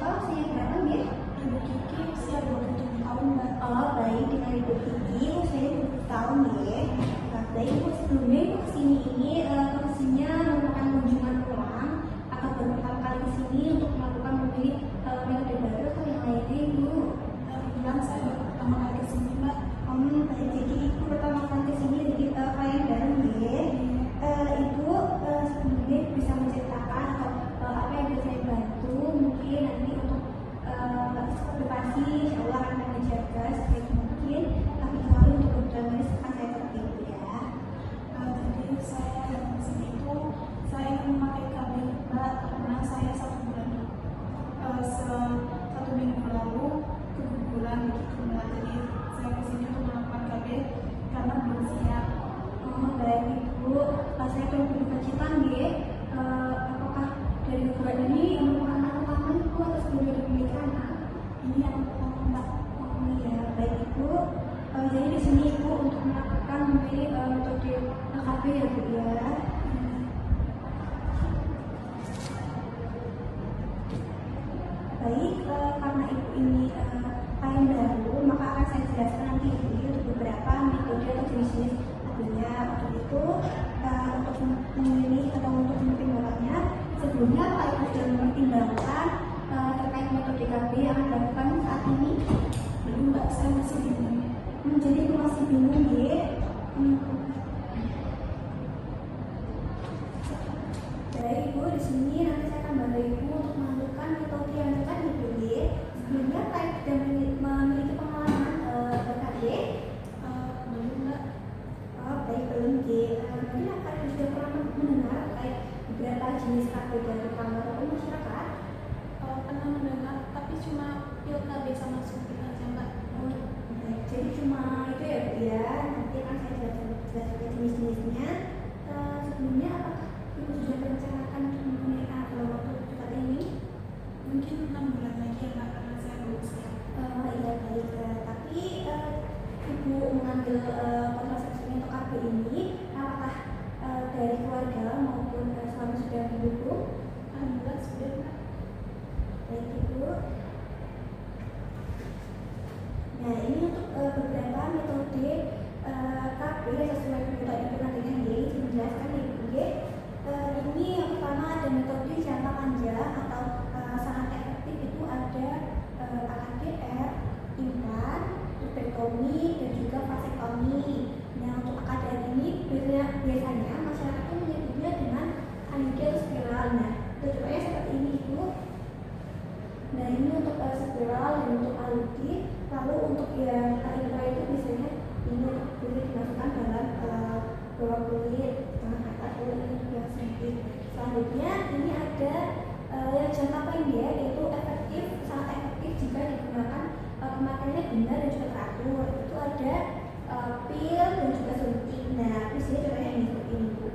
Siapa usianya berapa ya? Ibu Kiki usia 27 tahun, Mbak. Oh baik, dengan Ibu Kiki usianya 20 tahun ya. Nah, baik Ibu, sebelumnya Ibu kesini ini kondisinya merupakan kunjungan pulang atau baru pertama kali kesini untuk melakukan memilih metode baru atau yang lainnya Ibu? Kebetulan saya baru pertama kali kesini, Mbak. Baik, jadi Ibu pertama kali kesini jadi klien baru ya. Ibu sebelumnya bisa menceritakan atau apa yang bisa saya bantu mungkin nanti untuk observasi insya Allah akan menjaga sebaik mungkin, tapi selalu untuk kebutuhan medis akan saya tertib ya. Jadi saya datang ke sini itu saya ingin memakai KB, Mbak, karena saya satu minggu lalu keguguran begitu, Mbak. Jadi saya kesini untuk melakukan KB karena belum siap. Baik Ibu, saya perlu berduka cita nggih. Apakah dari keguguran ini merupakan anak pertama Ibu atau sebelumnya sudah memiliki anak? Ini yang pertama, Mbak. Iya, baik Ibu. Jadi di sini Ibu untuk melakukan memilih metode KB ya Bu ya. Baik, karena Ibu ini klien baru, maka akan saya jelaskan nanti Ibu untuk beberapa metode atau jenis-jenis KB-nya. Untuk itu, untuk memilih atau untuk mempertimbangkannya, sebelumnya Pak Ibu sudah mempertimbangkan terkait metode KB yang akan dilakukan saat ini. Belum, Mbak, saya masih bingung. Jadi Ibu masih bingung ya. Baik Ibu, di sini nanti saya akan bantu Ibu untuk menentukan metode yang cocok Ibu ya. Sebelumnya Pak Ibu sudah memiliki pengalaman ber-KB? Belum, Mbak. Baik, belum ya. Mungkin akan sudah pernah mendengar terkait beberapa jenis KB dari kamar atau masyarakat? Pernah mendengar, tapi cuma pil KB sama suntik aja, Mbak. Baik, jadi cuma itu ya Bu ya. Nanti akan saya jelaskan jenis-jenisnya. Sebelumnya apakah Ibu sudah merencanakan untuk mempunyai anak dalam waktu dekat ini? Mungkin 6 bulan lagi ya, Mbak, karena saya belum siap. Iya baik, tapi Ibu mengambil kontrasepsi untuk KB ini, apakah dari keluarga maupun suami sudah mendukung? Alhamdulillah sudah, Mbak. Baik Ibu. Nah ini untuk beberapa metode KB sesuai kebutuhan Ibu nantinya ya, menjelaskan Ibu ya. Ini yang pertama ada metode jangka panjang atau sangat efektif itu ada AKDR, implan, lipektomi, dan juga vasektomi. Nah untuk AKDR ini biasanya masyarakat itu menyebutnya dengan anidel spiral. Nah tujuannya seperti ini Ibu. Nah ini untuk spiral dan untuk aludi. Lalu untuk yang implan itu biasanya ini boleh dimasukkan dalam bawah kulit, tengah atas kulit ini yang sedikit. Selanjutnya ini ada yang jangka pendek yaitu efektif, sangat efektif jika digunakan pemakaiannya benar dan juga teratur. Itu ada pil dan juga suntik. Nah, di sini contohnya ini seperti ini Bu.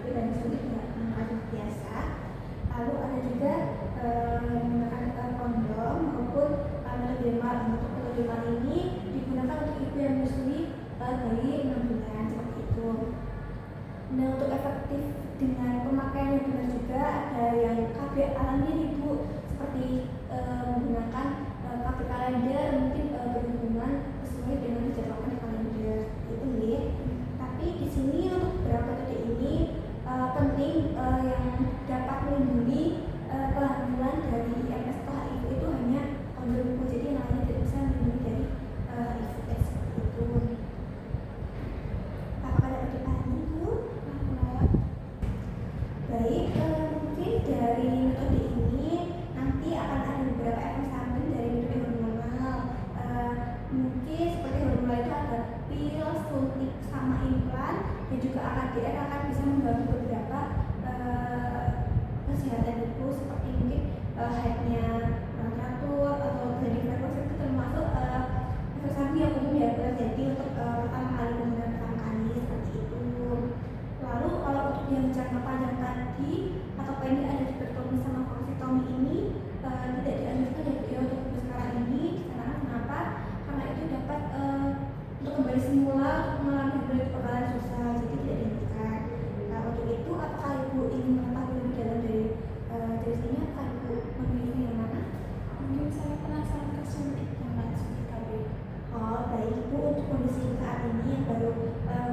Pil dan suntik menggunakan biasa. Lalu ada juga menggunakan kondom maupun melodemal. Untuk melodemal ini digunakan untuk ibu yang menyusui bayi 6 bulan seperti itu. Nah untuk efektif dengan pemakaian yang benar juga ada yang KB alami Ibu seperti menggunakan KB kalender mungkin berhubungan sesuai dengan dijadwalkan di kalender itu ya. Tapi di sini untuk beberapa metode ini penting yang dapat melindungi kehamilan dari MS atau HIV itu hanya kondom. Jadi yang lainnya tidak bisa melindungi dari HIV seperti itu. Apakah ada pertanyaan Ibu? Baik, mungkin dari metode ini nanti akan ada beberapa efek samping dari metode hormonal. Mungkin seperti hormonal itu ada pil, suntik, sama implan, dan juga AKDR akan bisa mengganggu beberapa kesehatan Ibu seperti mungkin headnya kurang teratur atau terjadi frequency itu termasuk efek samping yang umum ya terjadi untuk pertama kali penggunaan pertama kali seperti itu. Lalu kalau untuk yang jangka panjang tadi atau pendek ada lipektomi sama vasektomi ini tidak dianjurkan ya untuk sekarang ini. Karena kenapa? Karena itu dapat untuk kembali semula untuk mengalami hubungan bakalan susah, jadi tidak dianjurkan. Nah untuk itu apakah Ibu ingin mengetahui lebih dalam dari jenis ini? Apakah Ibu memilih yang mana? penasaran ke suntiknya Mbak, suntik KB. Oh baik Bu, untuk kondisi saat ini yang baru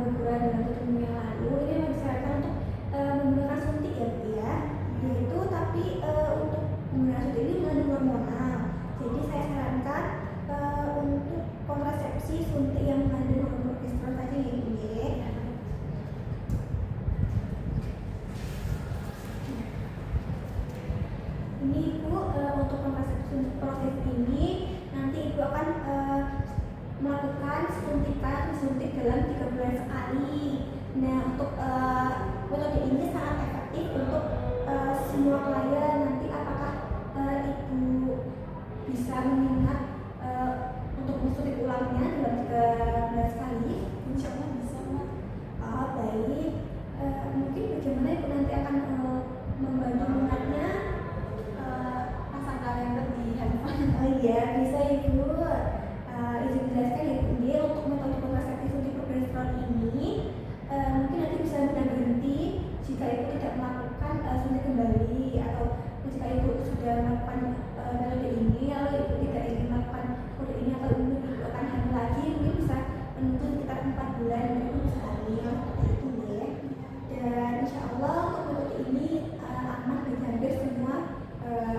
guguran dalam 1 minggu yang lalu, ini memang disarankan untuk menggunakan suntik ya Bu ya. Yaitu tapi untuk penggunaan suntik ini mengandung hormonal. Jadi saya sarankan untuk kontrasepsi suntik yang mengandung hormon progesteron saja ya Bu ya. Ini Ibu untuk kontrasepsi proses ini nanti Ibu akan melakukan suntik dalam 3 bulan sekali. Nah untuk metode ini sangat efektif untuk semua klien. Nanti apakah Ibu bisa mengingat untuk suntik ulangnya dalam 3 bulan sekali? Insya Allah bisa Mbak. Oh baik, mungkin bagaimana Ibu nanti akan membantu mengingatnya? Pasang kalender di handphone. Oh iya, bisa Ibu. Izin jelaskan ya Bu, dia untuk metode kontrasepsi suntik progesteron ini mungkin nanti bisa berhenti jika Ibu tidak melakukan suntik kembali, atau jika Ibu sudah melakukan metode ini lalu Ibu tidak ingin melakukan metode ini atau Ibu akan hamil lagi, mungkin bisa menunggu sekitar 4 bulan Ibu bisa hamil seperti itu ya. Dan insya Allah untuk metode ini aman bagi hampir semua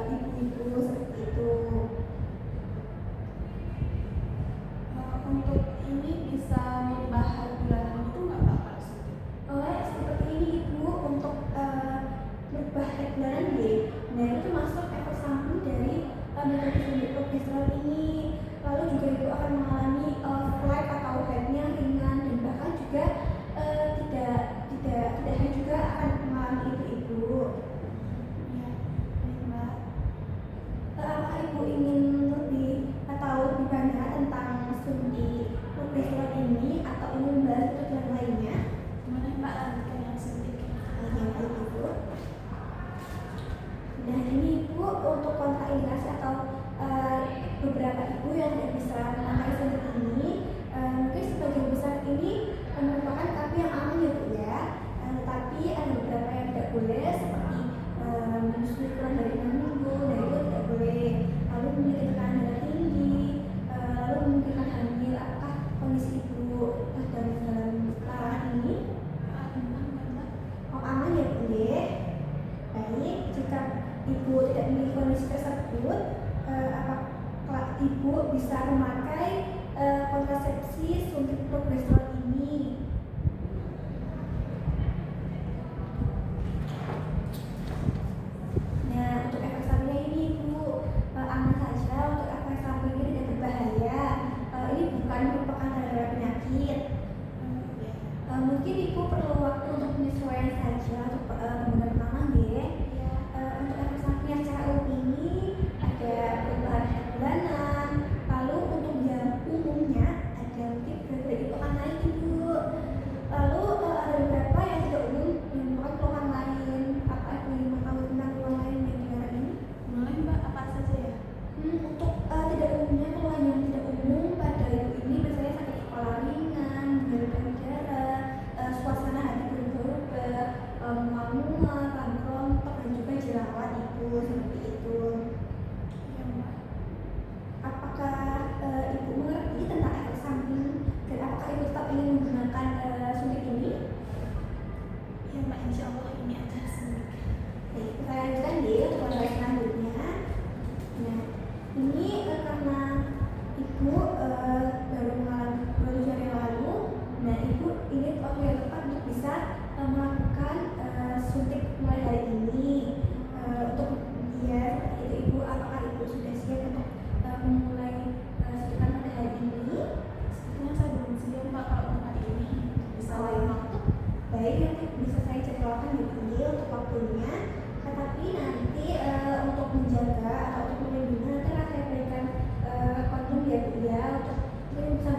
ibu-ibu seperti itu. Untuk ini bisa merubah hari bulanan itu nggak Mbak kalau suntik? Seperti ini Ibu, untuk merubah head bulanan B. Nah itu termasuk efek samping dari metode suntik progesteron ini. Lalu juga Ibu akan mengalami flight atau headnya ringan, dan bahkan juga tidak head juga akan mengalami ibu-ibu. Ya, baik Mbak. Apakah Ibu ingin lebih tahu lebih banyak tentang suntik progesteron ini atau ingin membahas metode yang lainnya? Boleh Mbak lanjutkan yang suntik. Yang baik Ibu. Nah ini Ibu untuk kontraindikasi atau beberapa ibu yang tidak bisa memakai suntik ini, mungkin sebagian besar ini merupakan KB yang aman ya Bu ya. Tetapi ada beberapa yang tidak boleh, seperti menyusui kurang dari 6 minggu, nah itu tidak boleh. Lalu memiliki tekanan darah tinggi, lalu memungkinkan hamil. Apakah kondisi Ibu dalam larangan ini? Oh aman ya Bu ya. Baik, jika Ibu tidak memiliki kondisi tersebut, apakah Ibu bisa memakai kontrasepsi suntik progesteron ini? Nah untuk efek sampingnya ini Ibu aman saja, untuk efek sampingnya tidak berbahaya. Ini bukan merupakan tanda penyakit. Mungkin Ibu perlu waktu untuk penyesuaian saja untuk penggunaan pertama ya. Untuk efek sampingnya secara umum ini ada perubahan head bulanan, lalu untuk yang umumnya ada mungkin berat badan Ibu akan naik Ibu. Lalu ada beberapa yang tidak umum yang merupakan keluhan lain. Apa Ibu ingin mengetahui tentang keluhan lain yang dilarang ini? Boleh Mbak, apa saja ya? Untuk tidak umumnya, keluhan yang tidak umum pada Ibu ini biasanya sakit kepala ringan, nyeri darah, suasana hati berubah-ubah, mual-mual, rambut rontok, dan juga jerawat Ibu, seperti itu. Ya Mbak. Apakah Ibu mengerti tentang efek samping, dan apakah Ibu tetap ingin menggunakan suntik ini? Ya Mbak, insya Allah ini akan suntik. Baik, kita lanjutkan deh untuk slide selanjutnya. Nah, ini karena Ibu baru hari yang lalu, nah Ibu ini waktu yang tepat untuk bisa melakukan suntik mulai hari ini. Untuk dia itu Ibu, apakah Ibu sudah siap untuk memulai suntikan pada hari ini? Sepertinya saya belum siap Mbak kalau untuk hari ini. Bisa lain waktu. Baik, nanti bisa saya jadwalkan di sini untuk waktunya. Tetapi nanti untuk menjaga atau untuk melindungi nanti akan saya berikan kondom ya Bu ya, untuk bisa